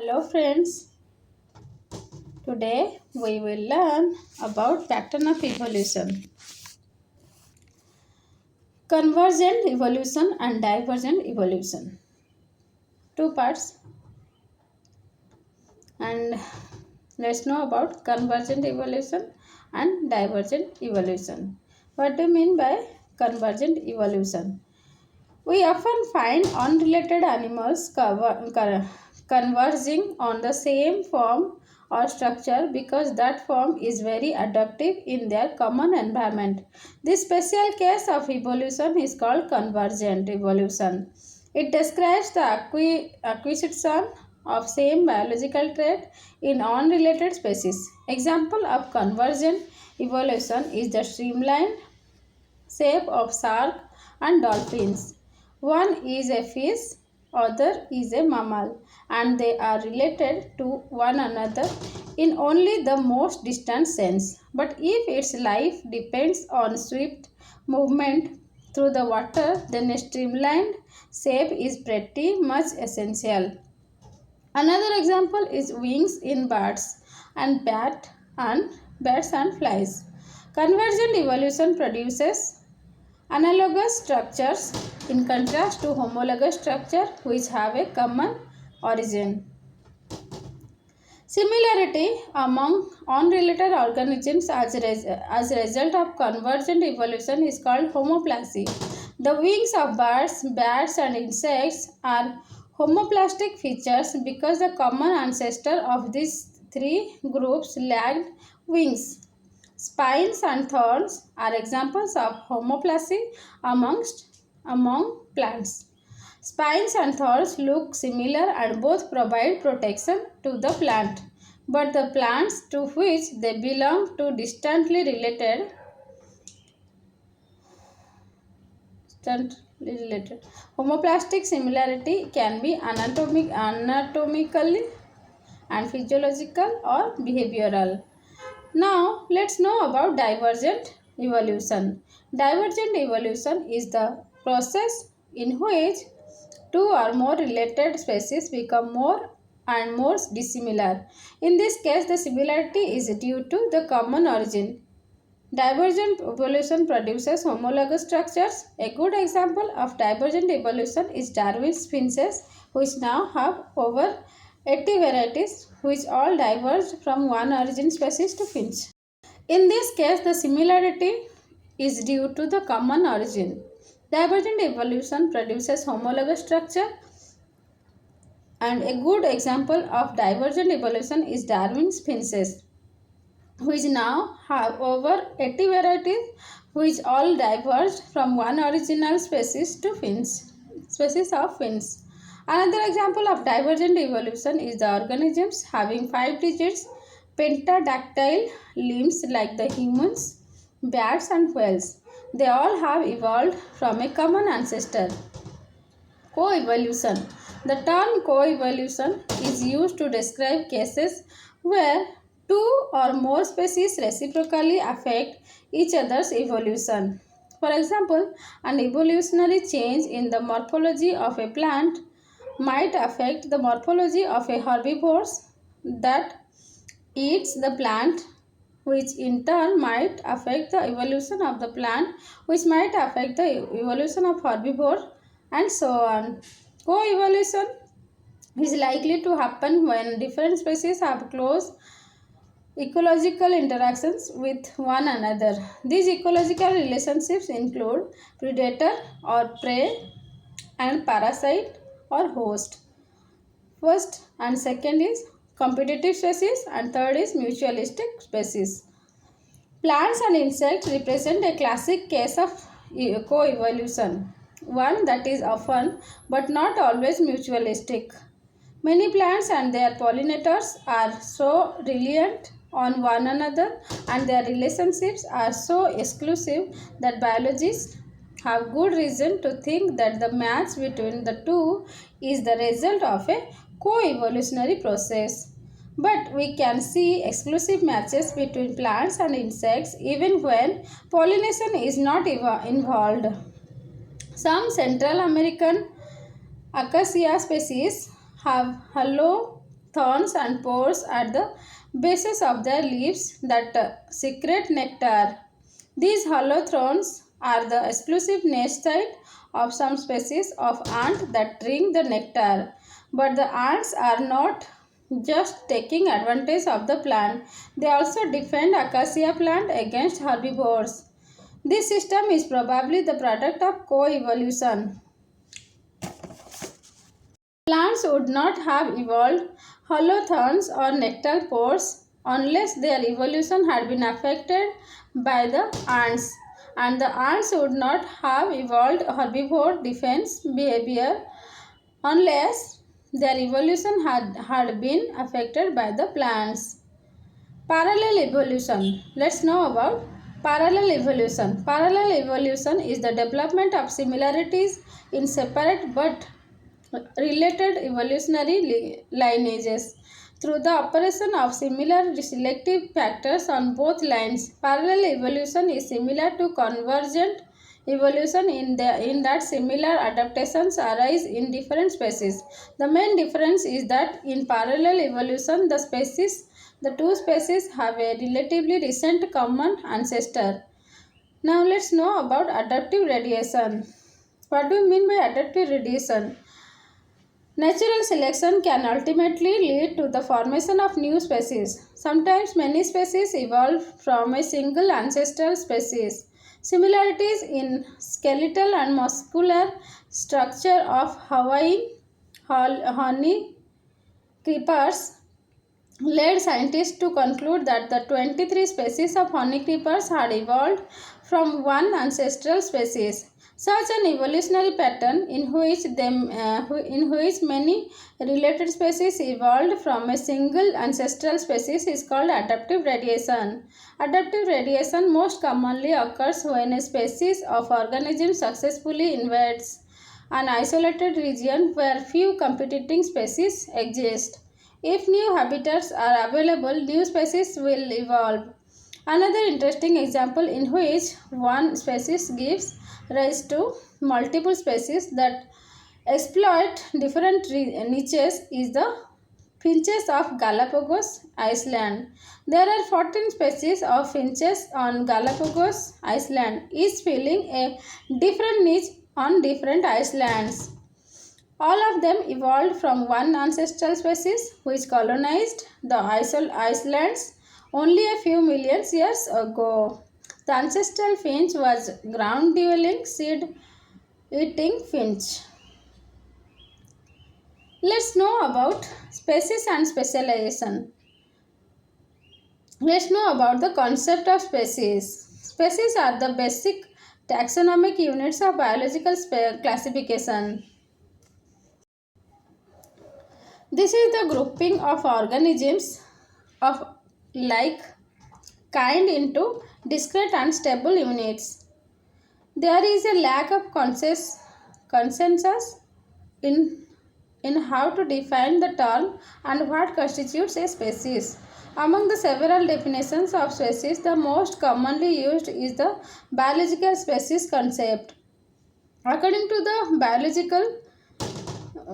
Hello friends, today we will learn about pattern of evolution, convergent evolution and divergent evolution. Two parts, and let's know about convergent evolution and divergent evolution. What do you mean by convergent evolution? We often find unrelated animals converging on the same form or structure because that form is very adaptive in their common environment. This special case of evolution is called convergent evolution. It describes the acquisition of same biological trait in unrelated species. Example of convergent evolution is the streamlined shape of shark and dolphins. One is a fish, other is a mammal, and they are related to one another in only the most distant sense. But if its life depends on swift movement through the water, then a streamlined shape is pretty much essential. Another example is wings in birds and bats and flies. Convergent evolution produces analogous structures in contrast to homologous structure which have a common origin. Similarity among unrelated organisms as a result of convergent evolution is called homoplasy. The wings of birds, bats and insects are homoplastic features because the common ancestor of these three groups lacked wings. Spines and thorns are examples of homoplasy among plants. Spines and thorns look similar and both provide protection to the plant, but the plants to which they belong to distantly related. Homoplastic similarity can be anatomically and physiological or behavioral. Now, let's know about divergent evolution. Divergent evolution is the process in which two or more related species become more and more dissimilar. In this case, the similarity is due to the common origin. Divergent evolution produces homologous structures. A good example of divergent evolution is Darwin's finches, which now have over 80 varieties, which all diverged from one origin species to finch. In this case, the similarity is due to the common origin. Divergent evolution produces homologous structure, and a good example of divergent evolution is Darwin's finches, which now have over 80 varieties, which all diverged from one original species of finch. Another example of divergent evolution is the organisms having 5 digits pentadactyl limbs like the humans, bats and whales. They all have evolved from a common ancestor. Coevolution. The term coevolution is used to describe cases where two or more species reciprocally affect each other's evolution. For example, an evolutionary change in the morphology of a plant might affect the morphology of a herbivore that eats the plant, which in turn might affect the evolution of the plant, which might affect the evolution of herbivore, and so on. Co-evolution is likely to happen when different species have close ecological interactions with one another. These ecological relationships include predator or prey and parasite or host. First and second is competitive species and third is mutualistic species. Plants and insects represent a classic case of co-evolution, one that is often but not always mutualistic. Many plants and their pollinators are so reliant on one another and their relationships are so exclusive that biologists have good reason to think that the match between the two is the result of a co-evolutionary process. But we can see exclusive matches between plants and insects even when pollination is not involved. Some Central American Acacia species have hollow thorns and pores at the bases of their leaves that secrete nectar. These hollow thorns are the exclusive nest site of some species of ant that drink the nectar. But the ants are not just taking advantage of the plant, they also defend acacia plant against herbivores. This system is probably the product of co-evolution. Plants would not have evolved hollow thorns or nectar pores unless their evolution had been affected by the ants, and the ants would not have evolved herbivore defense behavior unless their evolution had been affected by the plants. Parallel evolution. Let's know about parallel evolution. Parallel evolution is the development of similarities in separate but related evolutionary lineages through the operation of similar selective factors on both lines. Parallel evolution is similar to convergent evolution in that similar adaptations arise in different species. The main difference is that in parallel evolution, the two species have a relatively recent common ancestor. Now let's know about adaptive radiation. What do you mean by adaptive radiation? Natural selection can ultimately lead to the formation of new species. Sometimes many species evolve from a single ancestral species. Similarities in skeletal and muscular structure of Hawaiian honey creepers led scientists to conclude that the 23 species of honeycreepers had evolved from one ancestral species. Such an evolutionary pattern in which many related species evolved from a single ancestral species is called adaptive radiation. Adaptive radiation most commonly occurs when a species of organism successfully invades an isolated region where few competing species exist. If new habitats are available, new species will evolve. Another interesting example in which one species gives rise to multiple species that exploit different niches is the finches of Galapagos Island. There are 14 species of finches on Galapagos Island, each filling a different niche on different islands. All of them evolved from one ancestral species which colonized the islands only a few million years ago. The ancestral finch was ground-dwelling, seed-eating finch. Let's know about species and specialization. Let's know about the concept of species. Species are the basic taxonomic units of biological classification. This is the grouping of organisms of like kind into discrete and stable units. There is a lack of consensus in, in how to define the term and what constitutes a species. Among the several definitions of species, the most commonly used is the biological species concept. According to the biological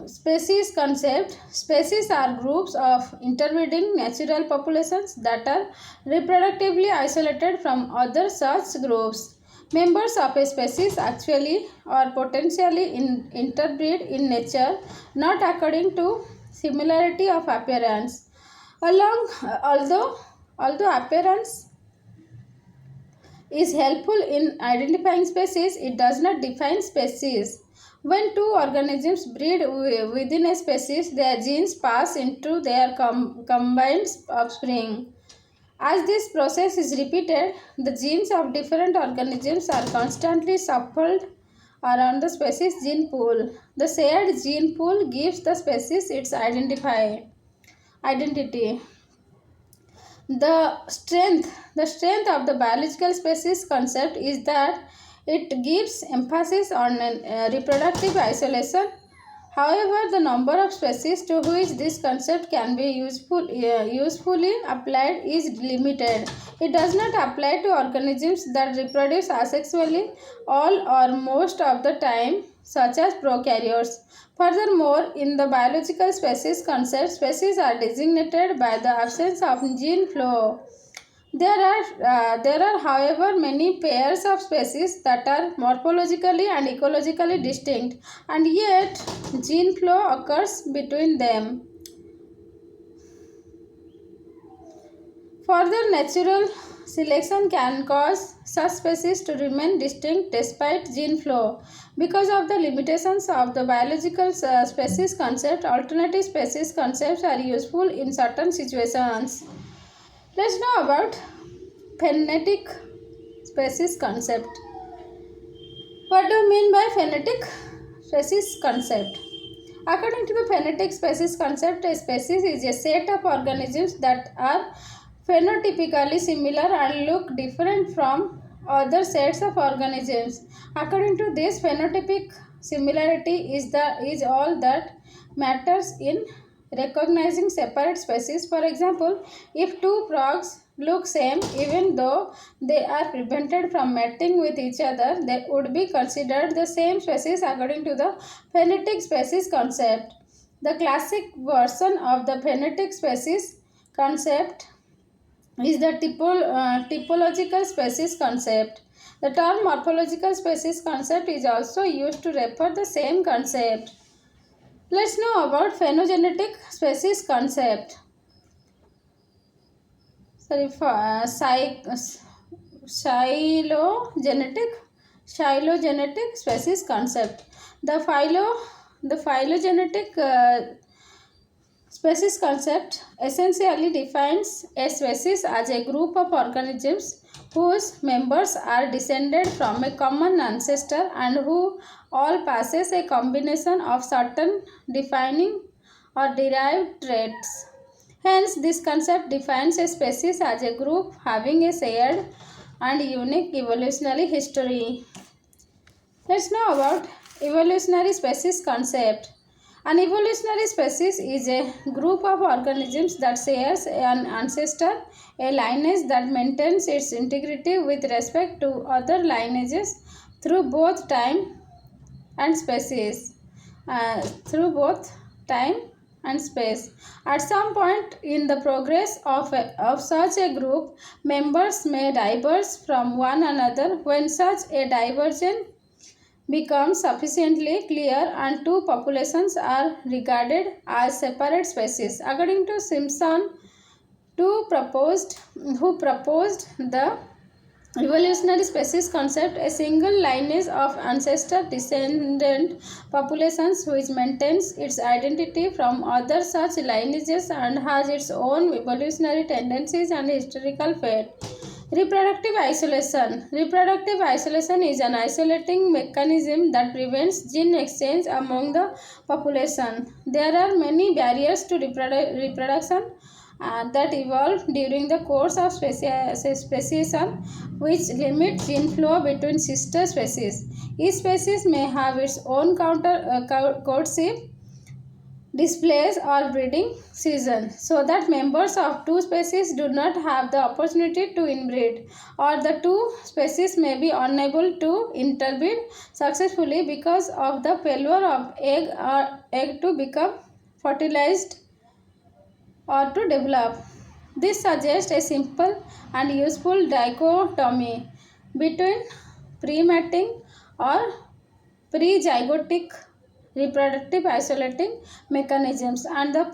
species concept, species are groups of interbreeding natural populations that are reproductively isolated from other such groups. Members of a species actually or potentially interbreed in nature, not according to similarity of appearance. Although appearance is helpful in identifying species, it does not define species. When two organisms breed within a species, their genes pass into their combined offspring. As this process is repeated, the genes of different organisms are constantly shuffled around the species gene pool. The shared gene pool gives the species its identity. The strength of the biological species concept is that it gives emphasis on reproductive isolation. However, the number of species to which this concept can be usefully applied is limited. It does not apply to organisms that reproduce asexually all or most of the time. such as prokaryotes. Furthermore, in the biological species concept, species are designated by the absence of gene flow. There are, however, many pairs of species that are morphologically and ecologically distinct, and yet gene flow occurs between them. Further natural selection can cause such species to remain distinct despite gene flow. Because of the limitations of the biological species concept, alternative species concepts are useful in certain situations. Let's know about phenetic species concept. What do you mean by phenetic species concept? According to the phenetic species concept, a species is a set of organisms that are phenotypically similar and look different from other sets of organisms. According to this, phenotypic similarity is all that matters in recognizing separate species. For example, if two frogs look same even though they are prevented from mating with each other, they would be considered the same species according to the phenetic species concept. The classic version of the phenetic species concept is the typological species concept. The term morphological species concept is also used to refer the same concept. Let's know about phylogenetic species concept. Phylogenetic species concept. The phylogenetic species concept essentially defines a species as a group of organisms whose members are descended from a common ancestor and who all possess a combination of certain defining or derived traits. Hence, this concept defines a species as a group having a shared and unique evolutionary history. Let's know about evolutionary species concept. An evolutionary species is a group of organisms that shares an ancestor, a lineage that maintains its integrity with respect to other lineages through both time and species. Through both time and space. At some point in the progress of such a group, members may diverge from one another. When such a divergence becomes sufficiently clear and two populations are regarded as separate species. According to Simpson, who proposed the evolutionary species concept, a single lineage of ancestor descendant populations which maintains its identity from other such lineages and has its own evolutionary tendencies and historical fate. Reproductive isolation. Reproductive isolation is an isolating mechanism that prevents gene exchange among the population. There are many barriers to reproduction that evolve during the course of speciation, which limit gene flow between sister species. Each species may have its own courtship, displays or breeding season, so that members of two species do not have the opportunity to inbreed, or the two species may be unable to interbreed successfully because of the failure of egg to become fertilized or to develop. This suggests a simple and useful dichotomy between pre-mating or pre-zygotic reproductive isolating mechanisms and the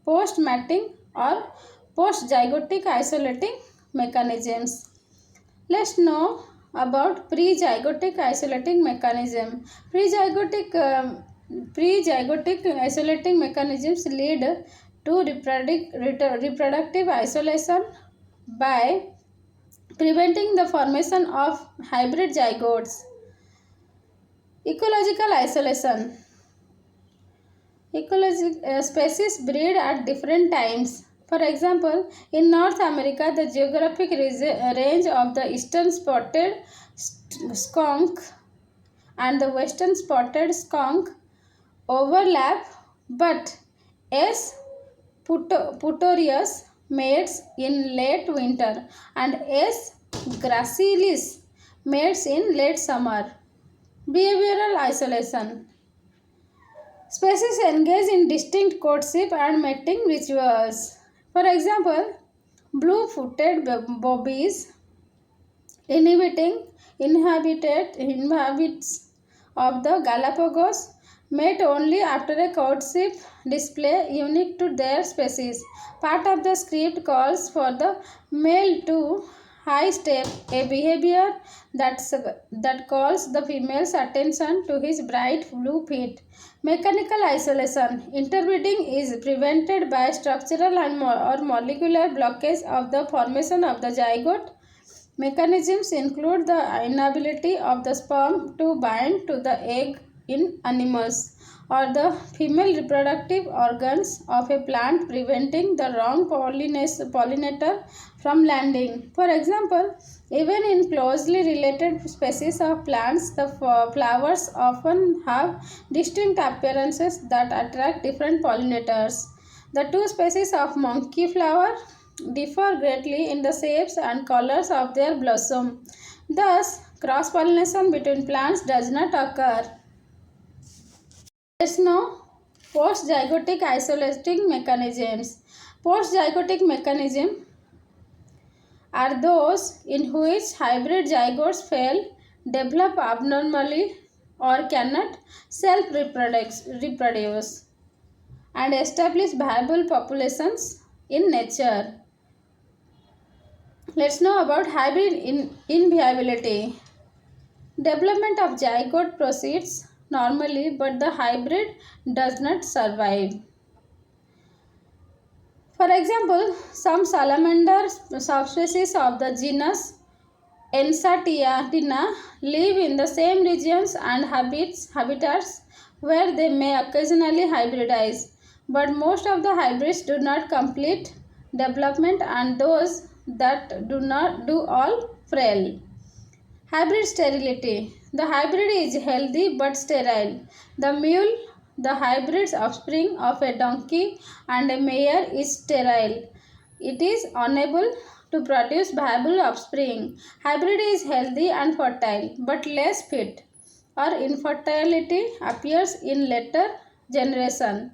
post-mating or post-zygotic isolating mechanisms. Let's know about pre-zygotic isolating mechanism. Pre-zygotic isolating mechanisms lead to reproductive isolation by preventing the formation of hybrid zygotes. Ecological isolation. Species breed at different times. For example, in North America, the geographic range of the eastern spotted skunk and the western spotted skunk overlap, but S. putorius mates in late winter and S. gracilis mates in late summer. Behavioral isolation. Species engage in distinct courtship and mating rituals. For example, blue-footed bobbies inhabits of the Galapagos mate only after a courtship display unique to their species. Part of the script calls for the male to high step, a behavior that calls the female's attention to his bright blue feet. Mechanical isolation. Interbreeding is prevented by structural or molecular blockage of the formation of the zygote. Mechanisms include the inability of the sperm to bind to the egg in animals, or the female reproductive organs of a plant preventing the wrong pollinator from landing. For example, even in closely related species of plants, the flowers often have distinct appearances that attract different pollinators. The two species of monkey flower differ greatly in the shapes and colors of their blossom. Thus, cross-pollination between plants does not occur. Let's know post-zygotic isolating mechanisms. Post-zygotic mechanisms are those in which hybrid zygotes fail, develop abnormally, or cannot self-reproduce and establish viable populations in nature. Let's know about hybrid inviability. Development of zygote proceeds normally, but the hybrid does not survive. For example, some salamander subspecies of the genus Ensatiatina live in the same regions and habitats where they may occasionally hybridize, but most of the hybrids do not complete development, and those that do all fail. Hybrid sterility. The hybrid is healthy but sterile. The mule, the hybrid offspring of a donkey and a mare, is sterile. It is unable to produce viable offspring. Hybrid is healthy and fertile but less fit, or infertility appears in later generation.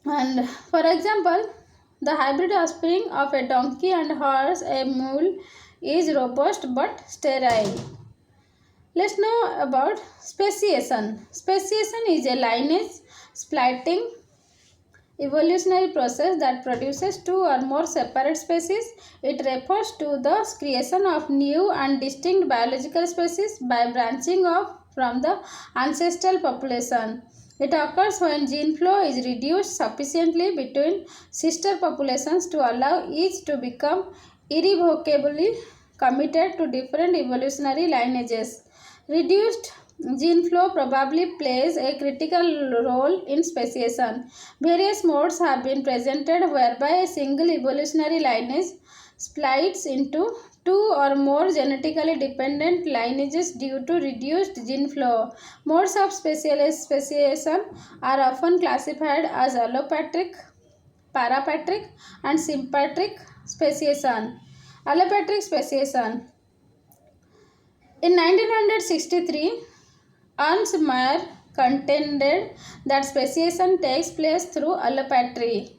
And for example, the hybrid offspring of a donkey and horse, a mule, is robust but sterile. Let's know about speciation. Speciation is a lineage splitting evolutionary process that produces two or more separate species. It refers to the creation of new and distinct biological species by branching off from the ancestral population. It occurs when gene flow is reduced sufficiently between sister populations to allow each to become irrevocably committed to different evolutionary lineages. Reduced gene flow probably plays a critical role in speciation. Various modes have been presented whereby a single evolutionary lineage splits into two or more genetically dependent lineages due to reduced gene flow. Modes of speciation are often classified as allopatric, parapatric, and sympatric speciation. Allopatric speciation. In 1963, Ernst Mayr contended that speciation takes place through allopatry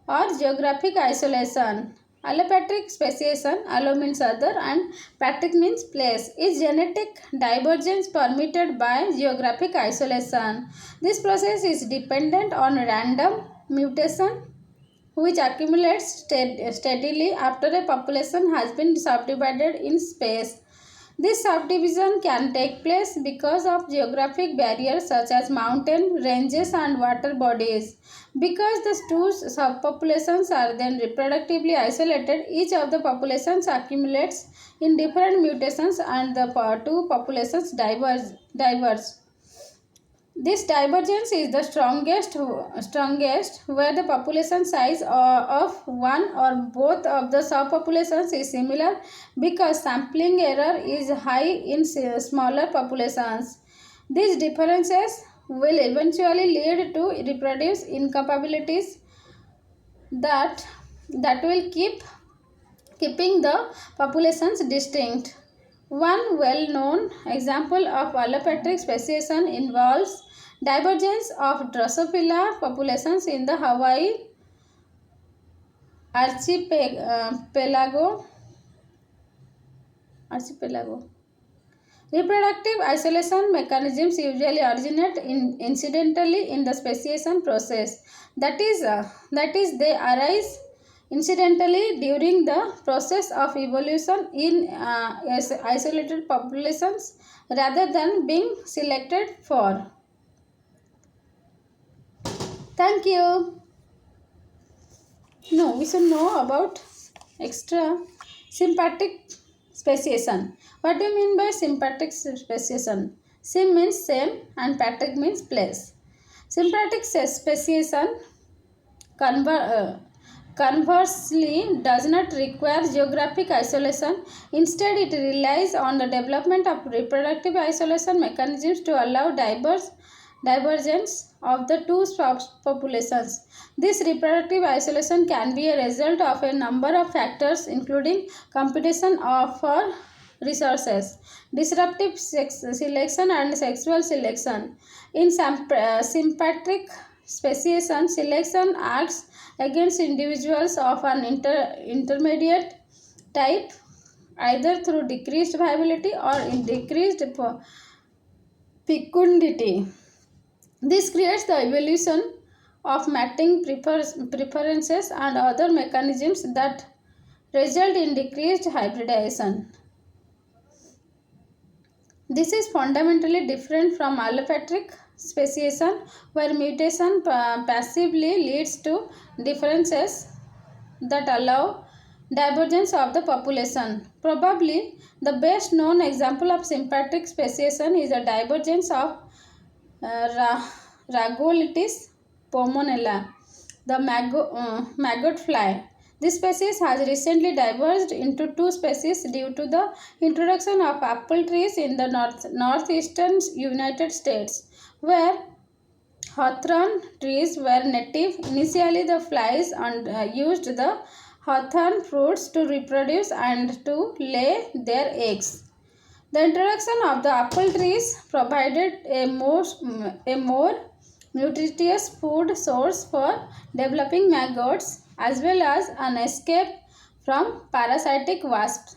or geographic isolation. Allopatric speciation, allo means other and patric means place, is genetic divergence permitted by geographic isolation. This process is dependent on random mutation which accumulates steadily after a population has been subdivided in space. This subdivision can take place because of geographic barriers such as mountain ranges and water bodies. Because the two subpopulations are then reproductively isolated, each of the populations accumulates in different mutations and the two populations diverge. This divergence is the strongest where the population size of one or both of the subpopulations is similar because sampling error is high in smaller populations. These differences will eventually lead to reproduce incapabilities that will keeping the populations distinct. One well-known example of allopatric speciation involves divergence of Drosophila populations in the Hawaii archipelago. Reproductive isolation mechanisms usually originate incidentally in the speciation process. That is, they arise incidentally during the process of evolution in isolated populations rather than being selected for. Thank you. No, we should know about extra sympatric speciation. What do you mean by sympatric speciation? Sim means same and patric means place. Sympatric speciation conversely does not require geographic isolation. Instead, it relies on the development of reproductive isolation mechanisms to allow divergence of the two populations. This reproductive isolation can be a result of a number of factors, including competition for resources, disruptive selection, and sexual selection. In sympatric speciation, selection acts against individuals of an intermediate type, either through decreased viability or in decreased fecundity. This creates the evolution of mating preferences and other mechanisms that result in decreased hybridization. This is fundamentally different from allopatric speciation, where mutation passively leads to differences that allow divergence of the population. Probably the best known example of sympatric speciation is a divergence of Rhagoletis pomonella, the maggot fly. This species has recently diverged into two species due to the introduction of apple trees in the northeastern United States, where hawthorn trees were native. Initially, the flies used the hawthorn fruits to reproduce and to lay their eggs. The introduction of the apple trees provided a more nutritious food source for developing maggots, as well as an escape from parasitic wasps.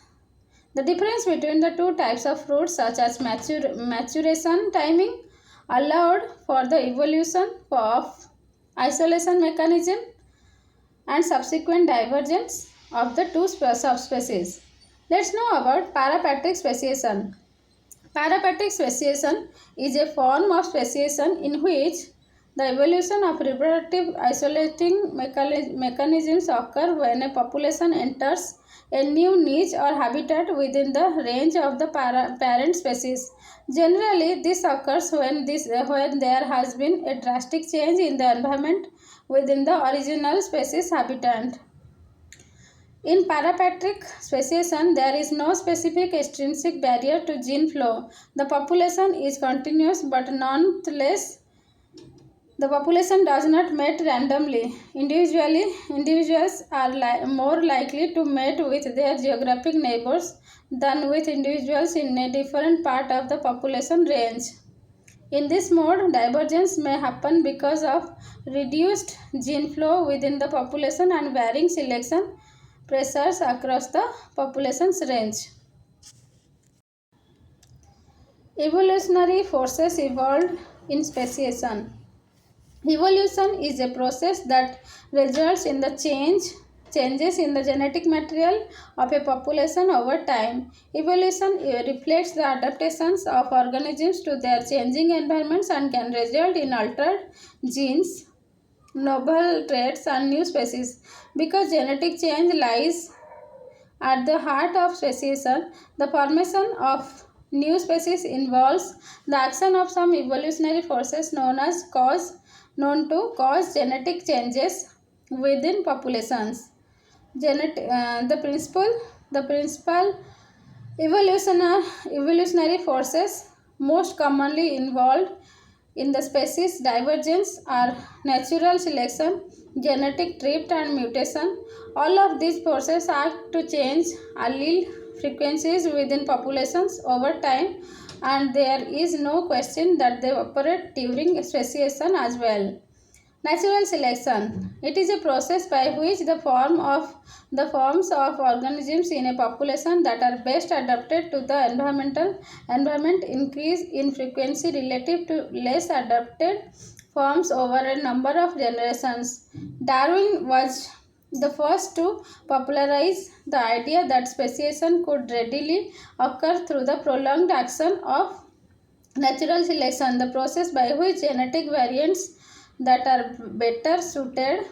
The difference between the two types of fruits, such as maturation timing, allowed for the evolution of isolation mechanism and subsequent divergence of the two subspecies. Let's know about parapatric speciation. Parapatric speciation is a form of speciation in which the evolution of reproductive isolating mechanisms occur when a population enters a new niche or habitat within the range of the parent species. Generally, this occurs when there has been a drastic change in the environment within the original species habitat. In parapatric speciation, there is no specific extrinsic barrier to gene flow. The population is continuous, but nonetheless, the population does not mate randomly. Individuals are more likely to mate with their geographic neighbors than with individuals in a different part of the population range. In this mode, divergence may happen because of reduced gene flow within the population and varying selection pressures across the population's range. Evolutionary forces evolved in speciation. Evolution is a process that results in the changes in the genetic material of a population over time. Evolution reflects the adaptations of organisms to their changing environments and can result in altered genes, novel traits, and new species. Because genetic change lies at the heart of speciation, the formation of new species involves the action of some evolutionary forces known to cause genetic changes within populations. The principal evolutionary forces most commonly involved in the species divergence are natural selection, genetic drift, and mutation. All of these forces act to change allele frequencies within populations over time, and there is no question that they operate during speciation as well. Natural selection. It is a process by which the forms of organisms in a population that are best adapted to the environment increase in frequency relative to less adapted forms over a number of generations. Darwin was the first to popularize the idea that speciation could readily occur through the prolonged action of natural selection, the process by which genetic variants that are better suited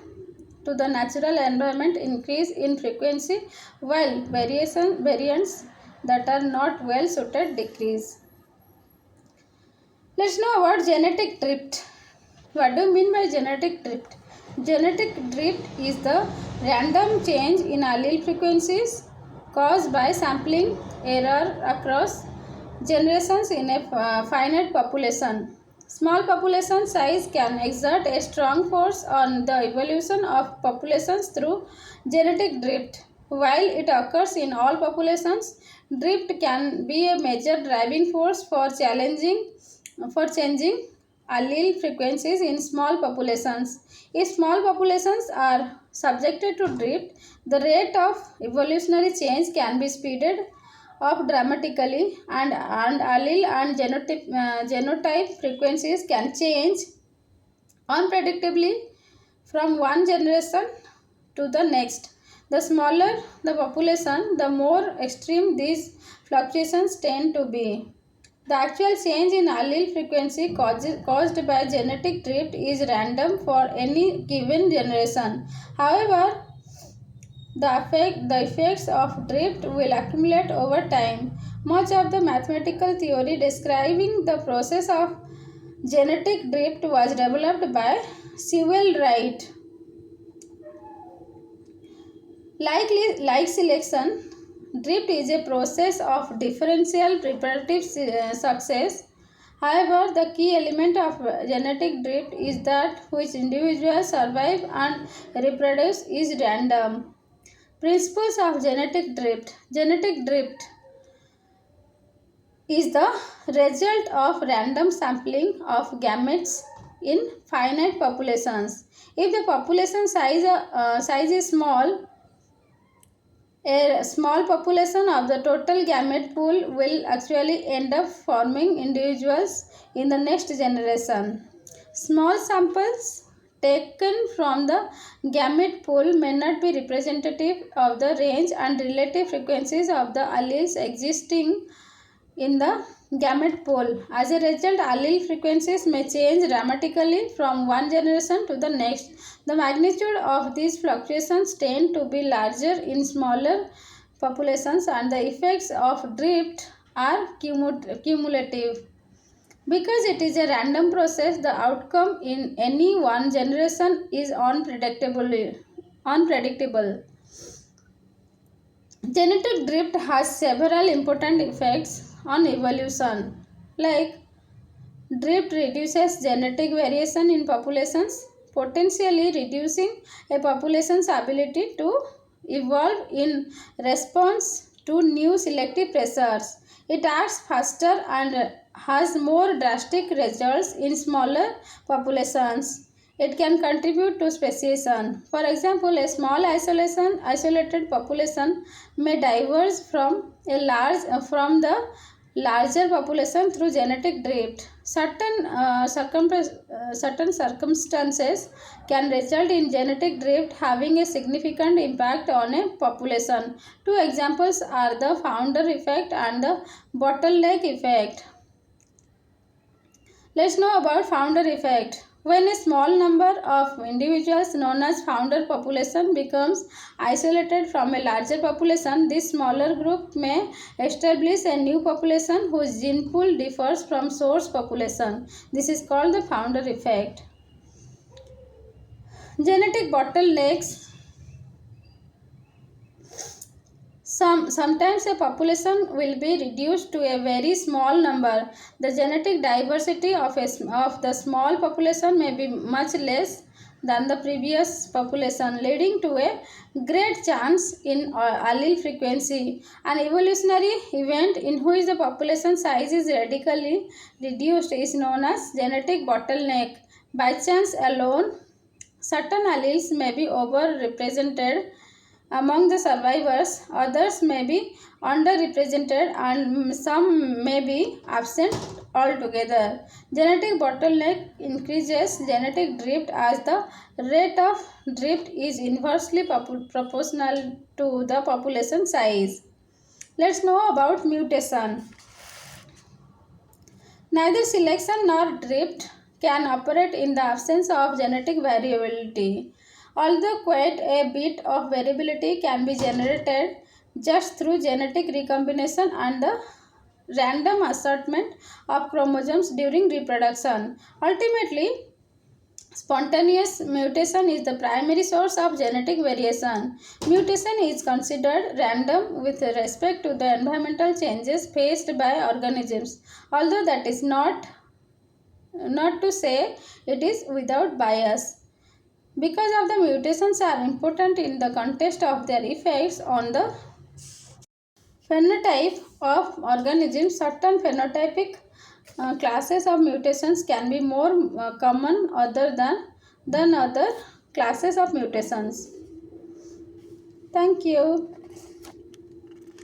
to the natural environment increase in frequency while variants that are not well suited decrease. Let's know about genetic drift. What do you mean by genetic drift? Genetic drift is the random change in allele frequencies caused by sampling error across generations in a finite population. Small population size can exert a strong force on the evolution of populations through genetic drift. While it occurs in all populations, drift can be a major driving force for changing allele frequencies in small populations. If small populations are subjected to drift, the rate of evolutionary change can be speeded up dramatically, and allele and genotype frequencies can change unpredictably from one generation to the next. The smaller the population, the more extreme these fluctuations tend to be. The actual change in allele frequency caused by genetic drift is random for any given generation. However, the effects of drift will accumulate over time. Much of the mathematical theory describing the process of genetic drift was developed by Sewell Wright. Like selection, drift is a process of differential reproductive success. However, the key element of genetic drift is that which individuals survive and reproduce is random. Principles of genetic drift. Genetic drift is the result of random sampling of gametes in finite populations. If the population size is small, a small population of the total gamete pool will actually end up forming individuals in the next generation. Small samples taken from the gamete pool may not be representative of the range and relative frequencies of the alleles existing in the gamete pool. As a result, allele frequencies may change dramatically from one generation to the next. The magnitude of these fluctuations tend to be larger in smaller populations, and the effects of drift are cumulative. Because it is a random process, the outcome in any one generation is unpredictable. Genetic drift has several important effects on evolution, like drift reduces genetic variation in populations, potentially reducing a population's ability to evolve in response to new selective pressures. It acts faster and has more drastic results in smaller populations. It can contribute to speciation. For example, a small isolated population may diverge from the larger population through genetic drift. Certain circumstances can result in genetic drift having a significant impact on a population. Two examples are the founder effect and the bottleneck effect. Let's know about founder effect. When a small number of individuals known as founder population becomes isolated from a larger population, this smaller group may establish a new population whose gene pool differs from source population. This is called the founder effect. Genetic bottlenecks. Sometimes a population will be reduced to a very small number. The genetic diversity of the small population may be much less than the previous population, leading to a great chance in allele frequency. An evolutionary event in which the population size is radically reduced is known as genetic bottleneck. By chance alone, certain alleles may be overrepresented among the survivors, others may be underrepresented, and some may be absent altogether. Genetic bottleneck increases genetic drift as the rate of drift is inversely proportional to the population size. Let's know about mutation. Neither selection nor drift can operate in the absence of genetic variability. Although quite a bit of variability can be generated just through genetic recombination and the random assortment of chromosomes during reproduction. Ultimately, spontaneous mutation is the primary source of genetic variation. Mutation is considered random with respect to the environmental changes faced by organisms, although that is not to say it is without bias. Because of the mutations are important in the context of their effects on the phenotype of organisms, certain phenotypic classes of mutations can be more common other than other classes of mutations. Thank you.